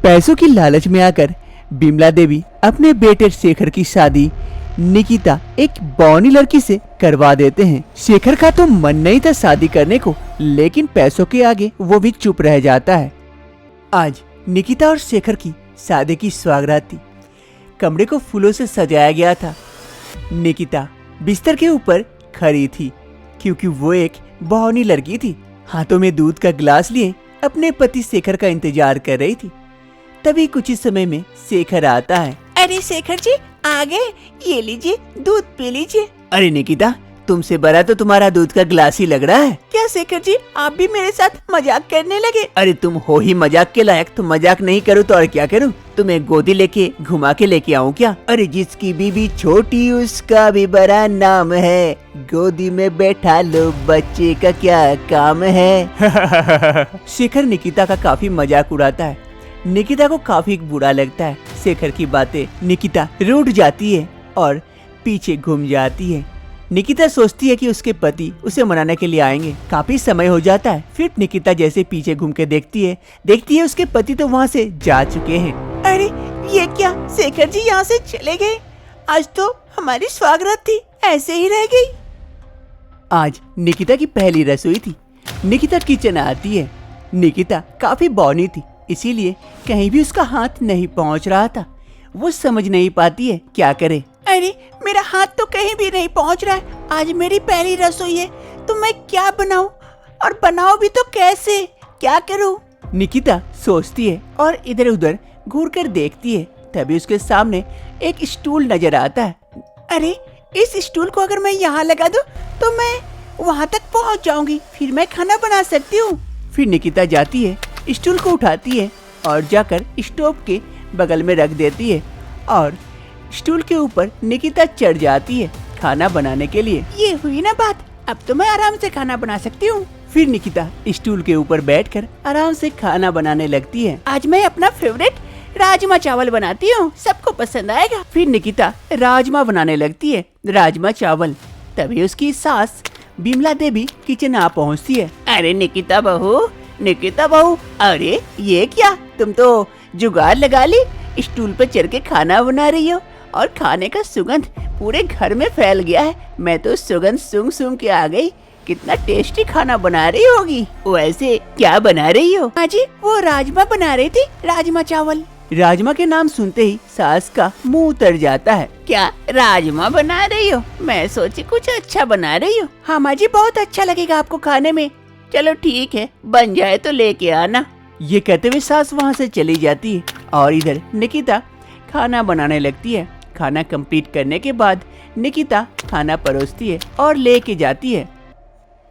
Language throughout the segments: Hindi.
पैसों की लालच में आकर बिमला देवी अपने बेटे शेखर की शादी निकिता एक बौनी लड़की से करवा देते हैं। शेखर का तो मन नहीं था शादी करने को, लेकिन पैसों के आगे वो भी चुप रह जाता है। आज निकिता और शेखर की शादी की सौगात थी। कमरे को फूलों से सजाया गया था। निकिता बिस्तर के ऊपर खड़ी थी क्योंकि वो एक बौनी लड़की थी। हाथों में दूध का गिलास लिए अपने पति शेखर का इंतजार कर रही थी। तभी कुछ ही समय में शेखर आता है। अरे शेखर जी आ गए, ये लीजिए दूध पी लीजिए। अरे निकिता, तुमसे बड़ा तो तुम्हारा दूध का गिलास ही लग रहा है। क्या शेखर जी आप भी मेरे साथ मजाक करने लगे? अरे तुम हो ही मजाक के लायक, तुम मजाक नहीं करो तो और क्या करूं? तुम्हें गोदी लेके घुमा के लेके आऊं क्या? अरे जिसकी बीबी छोटी उसका भी बड़ा नाम है, गोदी में बैठा लो बच्चे का क्या काम है। शेखर निकिता का काफी मजाक उड़ाता है। निकिता को काफी बुरा लगता है शेखर की बातें। निकिता रूठ जाती है और पीछे घूम जाती है। निकिता सोचती है कि उसके पति उसे मनाने के लिए आएंगे। काफी समय हो जाता है। फिर निकिता जैसे पीछे घूम के देखती है उसके पति तो वहाँ से जा चुके हैं। अरे ये क्या, शेखर जी यहाँ से चले गए? आज तो हमारी सौगात थी, ऐसे ही रह गई। आज निकिता की पहली रसोई थी। निकिता किचन आती है। निकिता काफी बौनी थी, इसीलिए कहीं भी उसका हाथ नहीं पहुँच रहा था। वो समझ नहीं पाती है क्या करे। अरे मेरा हाथ तो कहीं भी नहीं पहुंच रहा है। आज मेरी पहली रसोई है तो मैं क्या बनाऊं, और बनाऊं भी तो कैसे, क्या करूं? निकिता सोचती है और इधर उधर घूर कर देखती है। तभी उसके सामने एक स्टूल नजर आता है। अरे इस स्टूल को अगर मैं यहाँ लगा दूं तो मैं वहाँ तक पहुँच जाऊंगी, फिर मैं खाना बना सकती हूँ। फिर निकिता जाती है, स्टूल को उठाती है और जाकर स्टोव के बगल में रख देती है और स्टूल के ऊपर निकिता चढ़ जाती है खाना बनाने के लिए। ये हुई ना बात, अब तो मैं आराम से खाना बना सकती हूँ। फिर निकिता स्टूल के ऊपर बैठकर आराम से खाना बनाने लगती है। आज मैं अपना फेवरेट राजमा चावल बनाती हूँ, सबको पसंद आएगा। फिर निकिता राजमा बनाने लगती है, राजमा चावल। तभी उसकी सास बिमला देवी किचन आ पहुँचती है। अरे निकिता बहू, अरे ये क्या, तुम तो जुगाड़ लगा ली, स्टूल पर चढ़ के खाना बना रही हो और खाने का सुगंध पूरे घर में फैल गया है। मैं तो सुगंध सूंघ के आ गई। कितना टेस्टी खाना बना रही होगी। वैसे क्या बना रही हो? हाँ जी, वो राजमा बना रही थी, राजमा चावल। राजमा के नाम सुनते ही सास का मुंह उतर जाता है। क्या राजमा बना रही हो? मैं सोची कुछ अच्छा बना रही हो। हाँ माँ जी, बहुत अच्छा लगेगा आपको खाने में। चलो ठीक है, बन जाए तो लेके आना। ये कहते हुए सास वहाँ से चली जाती है और इधर निकिता खाना बनाने लगती है। खाना कंप्लीट करने के बाद निकिता खाना परोसती है और लेके जाती है।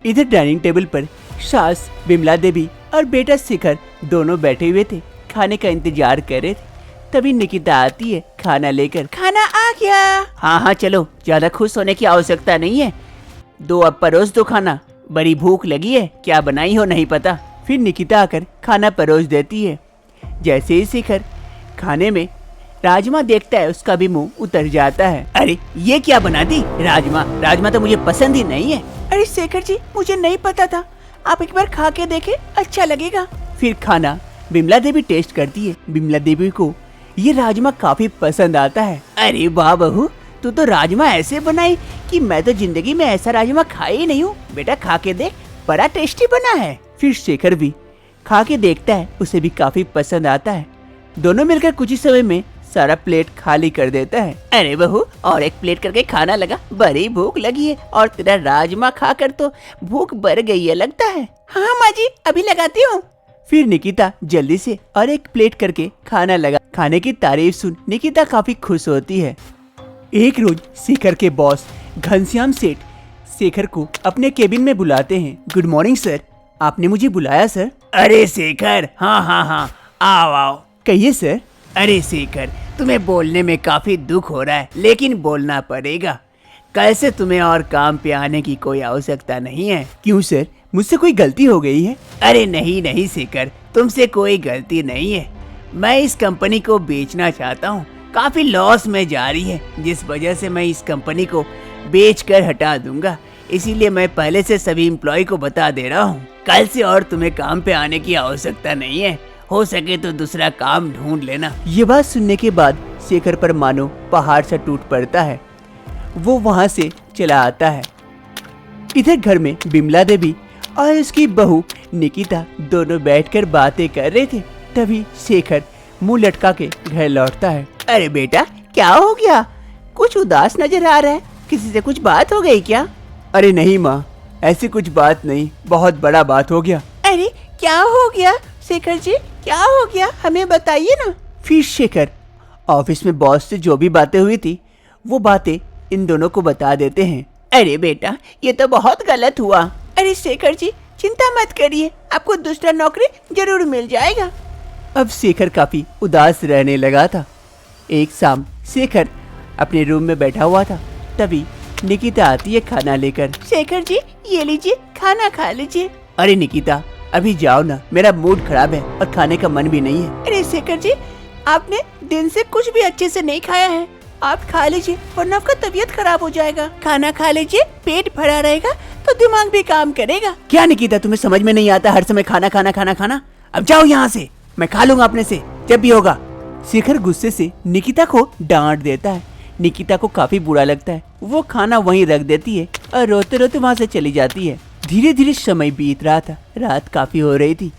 इधर डाइनिंग टेबल पर सास बिमला देवी और बेटा शेखर दोनों बैठे हुए थे, खाने का इंतजार कर रहे थे। तभी निकिता आती है खाना लेकर। खाना आ गया। हाँ चलो, ज्यादा खुश होने की आवश्यकता नहीं है। अब परोस दो खाना, बड़ी भूख लगी है, क्या बनाई हो नहीं पता। फिर निकिता आकर खाना परोस देती है। जैसे ही शेखर खाने में राजमा देखता है, उसका भी मुंह उतर जाता है। अरे ये क्या बना दी? राजमा तो मुझे पसंद ही नहीं है। अरे शेखर जी, मुझे नहीं पता था, आप एक बार खा के देखें, अच्छा लगेगा। फिर खाना बिमला देवी टेस्ट करती है। बिमला देवी को ये राजमा काफी पसंद आता है। अरे वाह बहू, तू तो राजमा ऐसे बनाई कि मैं तो जिंदगी में ऐसा राजमा खाई ही नहीं हूँ। बेटा खा के देख, बड़ा टेस्टी बना है। फिर शेखर भी खा के देखता है, उसे भी काफी पसंद आता है। दोनों मिलकर कुछ ही समय में सारा प्लेट खाली कर देता है। अरे बहू, और एक प्लेट करके खाना लगा, बड़ी भूख लगी है और तेरा राजमा खाकर तो भूख बढ़ गई है लगता है। हाँ माँ जी, अभी लगाती हूँ। फिर निकिता जल्दी से और एक प्लेट करके खाना लगा। खाने की तारीफ सुन निकिता काफी खुश होती है। एक रोज शेखर के बॉस घनश्याम सेठ शेखर को अपने केबिन में बुलाते हैं। गुड मॉर्निंग सर, आपने मुझे बुलाया सर? अरे शेखर, हाँ, आओ। कहिए सर। अरे शेखर, तुम्हें बोलने में काफी दुख हो रहा है, लेकिन बोलना पड़ेगा। कल से तुम्हें और काम पे आने की कोई आवश्यकता नहीं है। क्यों सर, मुझसे कोई गलती हो गई है? अरे नहीं शेखर, तुमसे कोई गलती नहीं है। मैं इस कंपनी को बेचना चाहता हूँ, काफी लॉस में जा रही है, जिस वजह से मैं इस कंपनी को बेचकर हटा दूंगा। इसीलिए मैं पहले से सभी एम्प्लॉय को बता दे रहा हूँ, कल से और तुम्हें काम पे आने की आवश्यकता नहीं है। हो सके तो दूसरा काम ढूंढ लेना। ये बात सुनने के बाद शेखर पर मानो पहाड़ सा टूट पड़ता है। वो वहां से चला आता है। इधर घर में बिमला देवी और उसकी बहू निकिता दोनों बैठकर बातें कर रहे थे। तभी शेखर मुंह लटका के घर लौटता है। अरे बेटा, क्या हो गया? कुछ उदास नजर आ रहा है। किसी से कुछ बात हो गई क्या? अरे नहीं माँ, ऐसी कुछ बात नहीं, बहुत बड़ा बात हो गया। अरे क्या हो गया शेखर जी? क्या हो गया, हमें बताइए ना। फिर शेखर ऑफिस में बॉस से जो भी बातें हुई थी वो बातें इन दोनों को बता देते हैं। अरे बेटा, ये तो बहुत गलत हुआ। अरे शेखर जी, चिंता मत करिए, आपको दूसरा नौकरी जरूर मिल जाएगा। अब शेखर काफी उदास रहने लगा था। एक शाम शेखर अपने रूम में बैठा हुआ था। तभी निकिता आती है खाना लेकर। शेखर जी, ये लीजिए, खाना खा लीजिए। अरे निकिता, अभी जाओ ना, मेरा मूड खराब है और खाने का मन भी नहीं है। अरे शेखर जी, आपने दिन से कुछ भी अच्छे से नहीं खाया है, आप खा लीजिए वरना आपका तबीयत खराब हो जाएगा। खाना खा लीजिए, पेट भरा रहेगा तो दिमाग भी काम करेगा। क्या निकिता, तुम्हें समझ में नहीं आता हर समय खाना खाना खाना खाना? अब जाओ यहाँ से, मैं खा लूंगा अपने से जब भी होगा। शेखर गुस्से से निकिता को डांट देता है। निकिता को काफी बुरा लगता है। वो खाना वहीं रख देती है और रोते रोते वहाँ से चली जाती है। धीरे धीरे समय बीत रहा था। रात काफी हो रही थी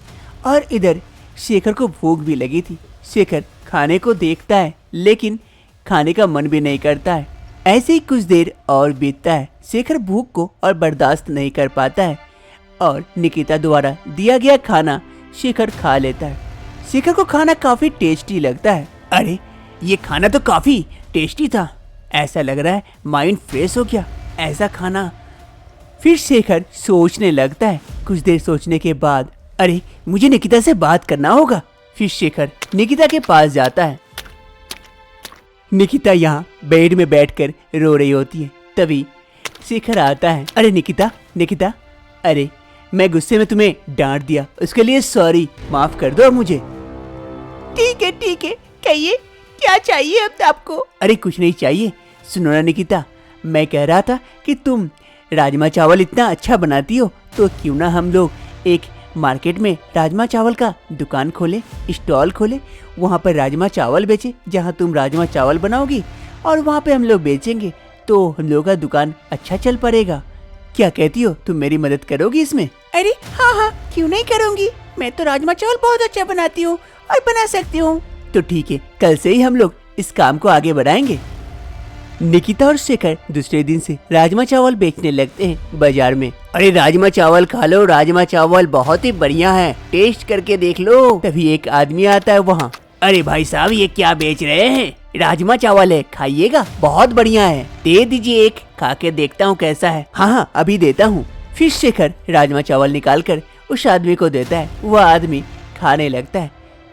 और इधर शेखर को भूख भी लगी थी। शेखर खाने को देखता है लेकिन खाने का मन भी नहीं करता है। ऐसे ही कुछ देर और बीतता है। शेखर भूख को और बर्दाश्त नहीं कर पाता है और निकिता द्वारा दिया गया खाना शेखर खा लेता है। शेखर को खाना काफी टेस्टी लगता है। अरे ये खाना तो काफी टेस्टी था, ऐसा लग रहा है माइंड फ्रेश हो गया ऐसा खाना। फिर शेखर सोचने लगता है। कुछ देर सोचने के बाद अरे मुझे निकिता से बात करना होगा। फिर शेखर निकिता के पास जाता है। निकिता यहाँ बेड में बैठकर रो रही होती है। तभी शेखर आता है। अरे निकिता, निकिता, अरे मैं गुस्से में तुम्हें डांट दिया, उसके लिए सॉरी, माफ कर दो मुझे। ठीक है, कहिए क्या चाहिए अब आपको? अरे कुछ नहीं चाहिए। सुनो ना निकिता, मैं कह रहा था कि तुम राजमा चावल इतना अच्छा बनाती हो तो क्यों ना हम लोग एक मार्केट में राजमा चावल का दुकान खोले, स्टॉल खोले, वहाँ पर राजमा चावल बेचे। जहाँ तुम राजमा चावल बनाओगी और वहाँ पे हम लोग बेचेंगे तो हम लोगों का दुकान अच्छा चल पड़ेगा। क्या कहती हो, तुम मेरी मदद करोगी इसमें? अरे हाँ, क्यों नहीं करूँगी। मैं तो राजमा चावल बहुत अच्छा बनाती हूँ और बना सकती हूँ। तो ठीक है, कल से ही हम लोग इस काम को आगे बढ़ाएंगे। निकिता और शेखर दूसरे दिन से राजमा चावल बेचने लगते हैं बाजार में। अरे राजमा चावल खा लो, राजमा चावल बहुत ही बढ़िया है, टेस्ट करके देख लो। तभी एक आदमी आता है वहाँ। अरे भाई साहब, ये क्या बेच रहे हैं? राजमा चावल है, खाइएगा, बहुत बढ़िया है। दे दीजिए एक, खा के देखता हूँ कैसा है। हाँ, अभी देता हूँ। फिर शेखर राजमा चावल निकाल कर उस आदमी को देता है। वह आदमी खाने लगता है।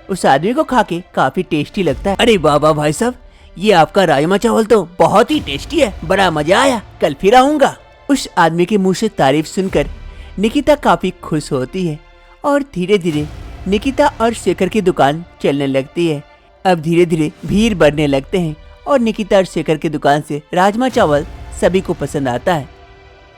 उस आदमी को खा के काफी टेस्टी लगता है। अरे बाबा भाई साहब, ये आपका राजमा चावल तो बहुत ही टेस्टी है, बड़ा मजा आया, कल फिर आऊंगा। उस आदमी के मुंह से तारीफ सुनकर निकिता काफी खुश होती है और धीरे धीरे निकिता और शेखर की दुकान चलने लगती है। अब धीरे धीरे भीड़ बढ़ने लगते हैं और निकिता और शेखर की दुकान से राजमा चावल सभी को पसंद आता है।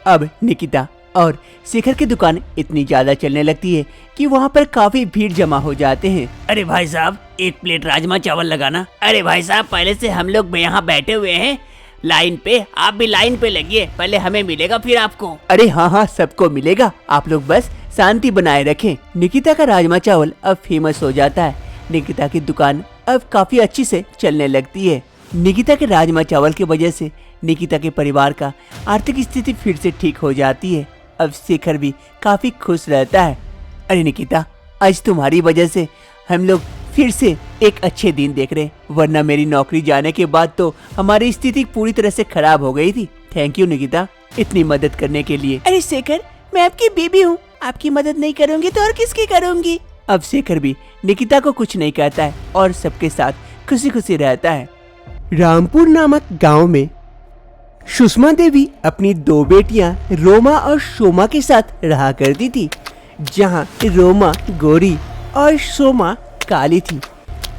अब निकिता और शेखर की दुकान इतनी ज्यादा चलने लगती है कि वहाँ पर काफी भीड़ जमा हो जाते हैं। अरे भाई साहब, एक प्लेट राजमा चावल लगाना। अरे भाई साहब, पहले से हम लोग यहाँ बैठे हुए हैं लाइन पे, आप भी लाइन पे लगिए, पहले हमें मिलेगा फिर आपको। अरे हाँ, सबको मिलेगा, आप लोग बस शांति बनाए रखें। निकिता का राजमा चावल अब फेमस हो जाता है। निकिता की दुकान अब काफी अच्छी से चलने लगती है। निकिता के राजमा चावल की वजह से निकिता के परिवार का आर्थिक स्थिति फिर से ठीक हो जाती है। अब शेखर भी काफी खुश रहता है। अरे निकिता, आज तुम्हारी वजह से हम लोग फिर से एक अच्छे दिन देख रहे हैं, वरना मेरी नौकरी जाने के बाद तो हमारी स्थिति पूरी तरह से खराब हो गई थी। थैंक यू निकिता, इतनी मदद करने के लिए। अरे शेखर, मैं आपकी बीबी हूँ, आपकी मदद नहीं करूँगी तो और किसकी करूँगी। अब शेखर भी निकिता को कुछ नहीं कहता है और सबके साथ खुशी खुशी रहता है। रामपुर नामक गांव में सुषमा देवी अपनी दो बेटियां रोमा और सोमा के साथ रहा करती थी। जहां रोमा गोरी और सोमा काली थी।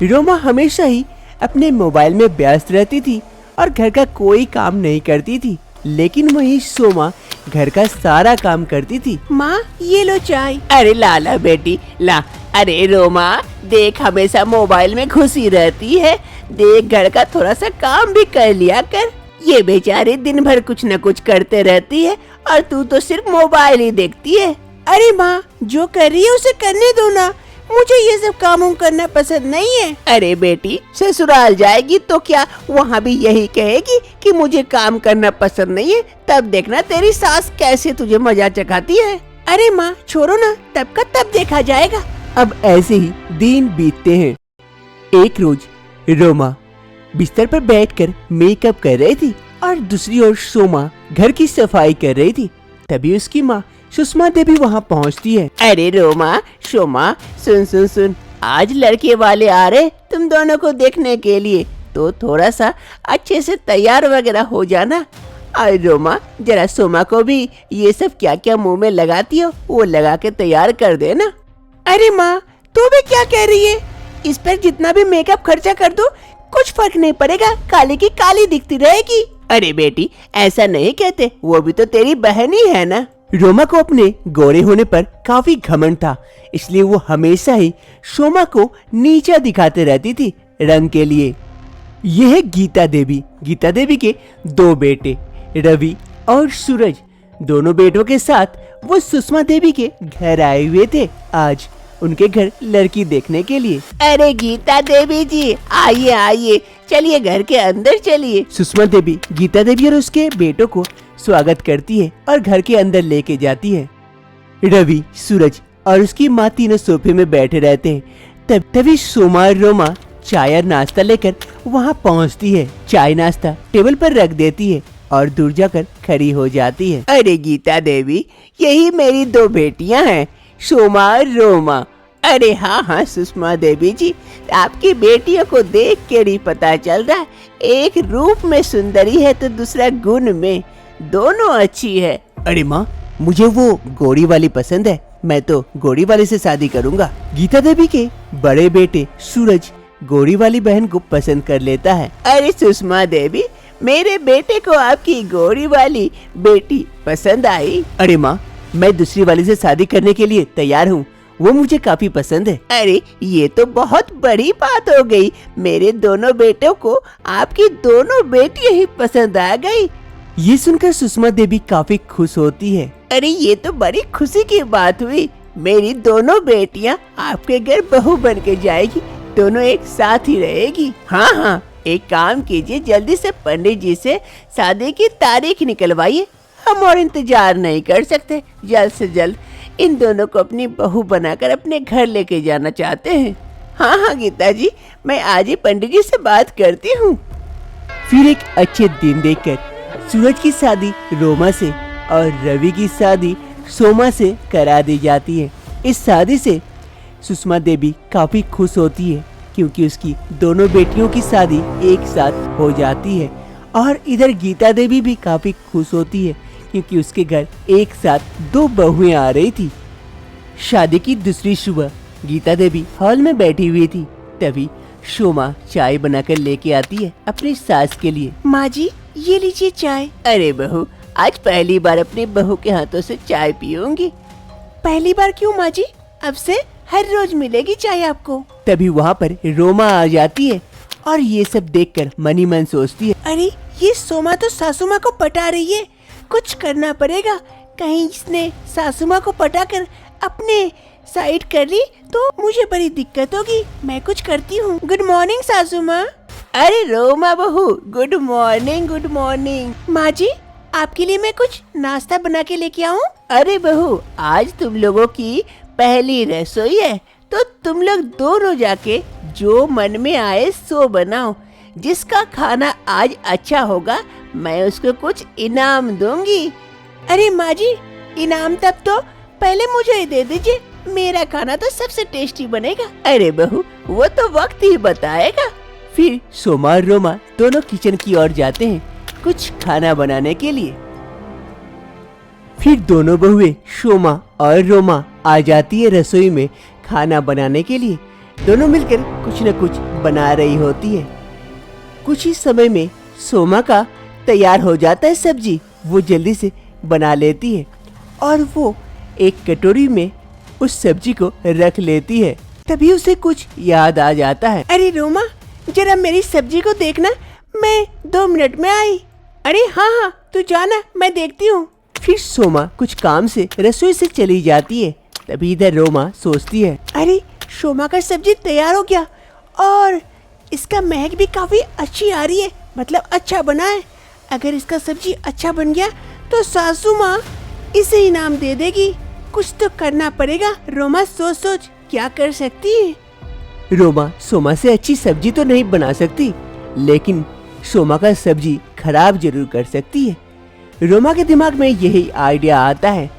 रोमा हमेशा ही अपने मोबाइल में व्यस्त रहती थी और घर का कोई काम नहीं करती थी, लेकिन वही सोमा घर का सारा काम करती थी। माँ, ये लो चाय। अरे ला ला बेटी ला, अरे रोमा, देख हमेशा मोबाइल में घुसी रहती है, देख घर का थोड़ा सा काम भी कर लिया कर। ये बेचारी दिन भर कुछ न कुछ करते रहती है और तू तो सिर्फ मोबाइल ही देखती है। अरे माँ, जो कर रही है उसे करने दो ना, मुझे ये सब काम करना पसंद नहीं है। अरे बेटी, ससुराल जाएगी तो क्या वहाँ भी यही कहेगी कि मुझे काम करना पसंद नहीं है? तब देखना तेरी सास कैसे तुझे मजा चखाती है। अरे माँ छोड़ो ना, तब का तब देखा जाएगा। अब ऐसे ही दिन बीतते हैं। एक रोज रोमा बिस्तर पर बैठकर मेकअप कर रही थी और दूसरी ओर सोमा घर की सफाई कर रही थी। तभी उसकी माँ सुषमा देवी वहाँ पहुँचती है। अरे रोमा, सोमा, सुन सुन सुन, आज लड़के वाले आ रहे तुम दोनों को देखने के लिए, तो थोड़ा सा अच्छे से तैयार वगैरह हो जाना। और रोमा, जरा सोमा को भी ये सब क्या क्या मुंह में लगाती हो वो लगा के तैयार कर देना। अरे माँ, तू भी क्या कह रही है? इस पर जितना भी मेकअप खर्चा कर दो कुछ फर्क नहीं पड़ेगा, काली की काली दिखती रहेगी। अरे बेटी, ऐसा नहीं कहते, वो भी तो तेरी बहन ही है ना। रोमा को अपने गोरे होने पर काफी घमंड था, इसलिए वो हमेशा ही सोमा को नीचा दिखाते रहती थी रंग के लिए। यह है गीता देवी। गीता देवी के 2 बेटे रवि और सूरज। दोनों बेटों के साथ वो सुषमा देवी के घर आए हुए थे आज उनके घर लड़की देखने के लिए। अरे गीता देवी जी, आइए आइए, चलिए घर के अंदर चलिए। सुषमा देवी गीता देवी और उसके बेटों को स्वागत करती है और घर के अंदर लेके जाती है। रवि, सूरज और उसकी माँ तीनों सोफे में बैठे रहते हैं। तभी सोमा और रोमा चाय और नाश्ता लेकर वहाँ पहुँचती है। चाय नाश्ता टेबल पर रख देती है और दूर जाकर खड़ी हो जाती है। अरे गीता देवी, यही मेरी 2 बेटियां हैं, सोमा और रोमा। अरे हाँ हाँ सुषमा देवी जी, आपकी बेटियों को देख के ही पता चल रहा है, एक रूप में सुंदरी है तो दूसरा गुण में, दोनों अच्छी है। अरे माँ, मुझे वो गोरी वाली पसंद है, मैं तो गोरी वाले से शादी करूँगा। गीता देवी के बड़े बेटे सूरज गोरी वाली बहन को पसंद कर लेता है। अरे सुषमा देवी, मेरे बेटे को आपकी गोरी वाली बेटी पसंद आई। अरे माँ, मैं दूसरी वाली से शादी करने के लिए तैयार हूँ, वो मुझे काफी पसंद है। अरे ये तो बहुत बड़ी बात हो गई, मेरे दोनों बेटों को आपकी दोनों बेटियां ही पसंद आ गई। ये सुनकर सुषमा देवी काफी खुश होती है। अरे ये तो बड़ी खुशी की बात हुई, मेरी दोनों बेटियां आपके घर बहू बन के जाएगी, दोनों एक साथ ही रहेगी। हाँ हाँ, एक काम कीजिए, जल्दी से पंडित जी से शादी की तारीख निकलवाइए, हम और इंतजार नहीं कर सकते। जल्द से जल्द इन दोनों को अपनी बहू बनाकर अपने घर लेके जाना चाहते हैं। हाँ हाँ गीता जी, मैं आज ही पंडित जी से बात करती हूँ। फिर एक अच्छे दिन देखकर सूरज की शादी रोमा से और रवि की शादी सोमा से करा दी जाती है। इस शादी से सुषमा देवी काफी खुश होती है क्योंकि उसकी दोनों बेटियों की शादी एक साथ हो जाती है और इधर गीता देवी भी काफी खुश होती है क्योंकि उसके घर एक साथ 2 बहुएं आ रही थी। शादी की दूसरी सुबह गीता देवी हॉल में बैठी हुई थी। तभी सोमा चाय बनाकर लेके आती है अपनी सास के लिए। माँ जी, ये लीजिए चाय। अरे बहू, आज पहली बार अपनी बहू के हाथों से चाय पीऊंगी। पहली बार क्यों माँ जी? अब से हर रोज मिलेगी चाय आपको। तभी वहाँ पर रोमा आ जाती है और ये सब देखकर मन ही मन सोचती है, अरे ये सोमा तो सासू माँ को पटा रही है, कुछ करना पड़ेगा। कहीं इसने सासू माँ को पटाकर अपने साइड कर ली तो मुझे बड़ी दिक्कत होगी। मैं कुछ करती हूँ। गुड मॉर्निंग सासू माँ। अरे रोमा बहू, गुड मॉर्निंग गुड मॉर्निंग। माँ जी, आपके लिए मैं कुछ नाश्ता बना के लेके आऊँ? अरे बहू, आज तुम लोगों की पहली रसोई है तो तुम लोग दोनों जाके जो मन में आए सो बनाओ। जिसका खाना आज अच्छा होगा मैं उसको कुछ इनाम दूंगी। अरे माँ जी, इनाम तब तो पहले मुझे ही दे दीजिए, मेरा खाना तो सबसे टेस्टी बनेगा। अरे बहू, वो तो वक्त ही बताएगा। फिर सोमा और रोमा दोनों किचन की ओर जाते हैं कुछ खाना बनाने के लिए। फिर दोनों बहुएं सोमा और रोमा आ जाती है रसोई में खाना बनाने के लिए। दोनों मिलकर कुछ न कुछ बना रही होती है। कुछ ही समय में सोमा का तैयार हो जाता है सब्जी, वो जल्दी से बना लेती है और वो एक कटोरी में उस सब्जी को रख लेती है। तभी उसे कुछ याद आ जाता है। अरे रोमा, जरा मेरी सब्जी को देखना, मैं 2 मिनट में आई। अरे हाँ हाँ, तू जाना, मैं देखती हूँ। फिर सोमा कुछ काम से रसोई से चली जाती है। तभी इधर रोमा सोचती है, अरे शोमा का सब्जी तैयार हो गया और इसका महक भी काफी अच्छी आ रही है, मतलब अच्छा बना है। अगर इसका सब्जी अच्छा बन गया तो सासू माँ इसे इनाम दे देगी। कुछ तो करना पड़ेगा। रोमा सोच सोच क्या कर सकती है। रोमा सोमा से अच्छी सब्जी तो नहीं बना सकती, लेकिन सोमा का सब्जी खराब जरूर कर सकती है। रोमा के दिमाग में यही आइडिया आता है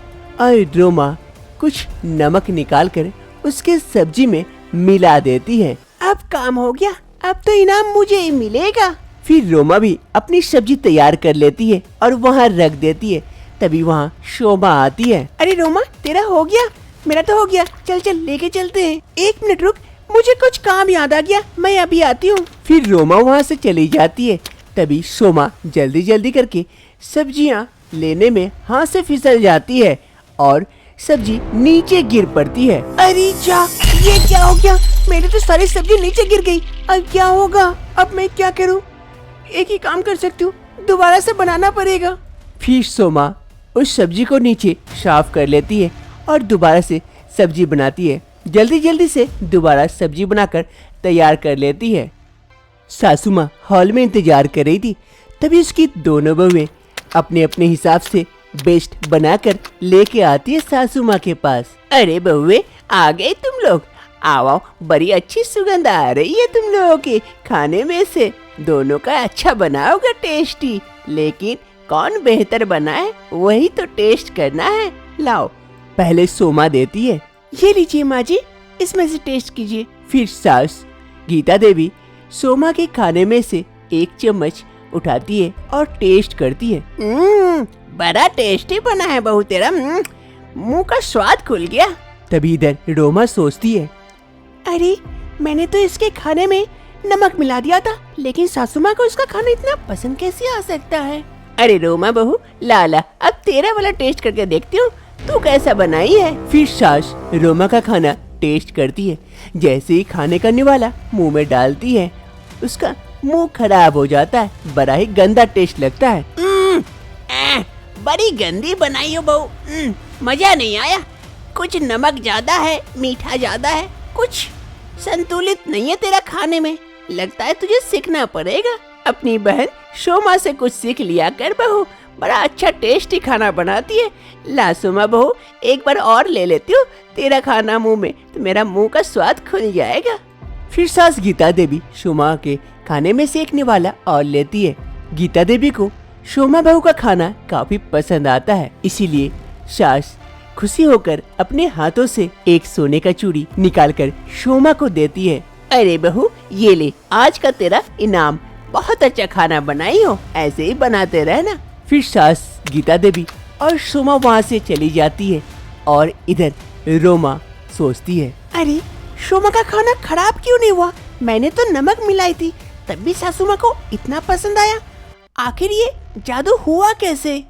और रोमा कुछ नमक निकालकर उसके सब्जी में मिला देती है। अब काम हो गया, अब तो इनाम मुझे ही मिलेगा। फिर रोमा भी अपनी सब्जी तैयार कर लेती है और वहाँ रख देती है। तभी वहाँ शोभा आती है। अरे रोमा, तेरा हो गया? मेरा तो हो गया। चल चल लेके चलते हैं। 1 मिनट रुक, मुझे कुछ काम याद आ गया, मैं अभी आती हूँ। फिर रोमा वहाँ से चली जाती है। तभी शोमा जल्दी जल्दी करके सब्जियाँ लेने में हाथ से फिसल जाती है और सब्जी नीचे गिर पड़ती है। अरे जा, ये क्या हो गया? मेरी तो सारी सब्जी नीचे गिर गई। अब क्या होगा? अब मैं क्या करूँ? एक ही काम कर सकती हूँ, दोबारा से बनाना पड़ेगा। फिर सोमा उस सब्जी को नीचे साफ कर लेती है और दोबारा से सब्जी बनाती है। जल्दी जल्दी से दोबारा सब्जी बनाकर तैयार कर लेती है। सासू माँ हॉल में इंतजार कर रही थी। तभी उसकी दोनों बहुएं अपने अपने हिसाब से बेस्ट बनाकर लेके आती है सासू माँ के पास। अरे बहुए, आ गए तुम लोग? आओ आओ, बड़ी अच्छी सुगंध आ रही है तुम लोगों के खाने में से। दोनों का अच्छा बना होगा, टेस्टी। लेकिन कौन बेहतर बनाए वही तो टेस्ट करना है। लाओ। पहले सोमा देती है। ये लीजिए माँ जी, इसमें से टेस्ट कीजिए। फिर सास गीता देवी सोमा के खाने में से 1 चम्मच उठाती है और टेस्ट करती है। बड़ा टेस्टी बना है बहू तेरा। मुंह का स्वाद खुल गया। तभी इधर रोमा सोचती है, अरे मैंने तो इसके खाने में नमक मिला दिया था, लेकिन सासू माँ को इसका खाना इतना पसंद कैसे आ सकता है? अरे रोमा बहू, लाला अब तेरा वाला टेस्ट करके देखती हूँ तू कैसा बनाई है। फिर सास रोमा का खाना टेस्ट करती है। जैसे ही खाने करने वाला मुंह में डालती है, उसका मुंह खराब हो जाता है। बड़ा ही गंदा टेस्ट लगता है। बड़ी गंदी बनाई हो बहू। मजा नहीं आया। कुछ नमक ज्यादा है, मीठा ज्यादा है, कुछ संतुलित नहीं है तेरा खाने में। लगता है तुझे सीखना पड़ेगा। अपनी बहन शोमा से कुछ सीख लिया कर बहू, बड़ा अच्छा टेस्टी खाना बनाती है। ला सोमा बहू, एक बार और ले लेती हूँ तेरा खाना मुंह में, तो मेरा मुंह का स्वाद खुल जाएगा। फिर सास गीता देवी शोमा के खाने में सेकने वाला और लेती है। गीता देवी को शोमा बहू का खाना काफी पसंद आता है, इसीलिए सास खुशी होकर अपने हाथों से एक सोने का चूड़ी निकालकर शोमा को देती है। अरे बहू, ये ले, आज का तेरा इनाम। बहुत अच्छा खाना बनाई हो, ऐसे ही बनाते रहना। फिर सास गीता देवी और शोमा वहाँ से चली जाती है और इधर रोमा सोचती है, अरे शोमा का खाना खराब क्यों नहीं हुआ? मैंने तो नमक मिलाई थी, तब भी सासू माँ को इतना पसंद आया। आखिर ये जादू हुआ कैसे?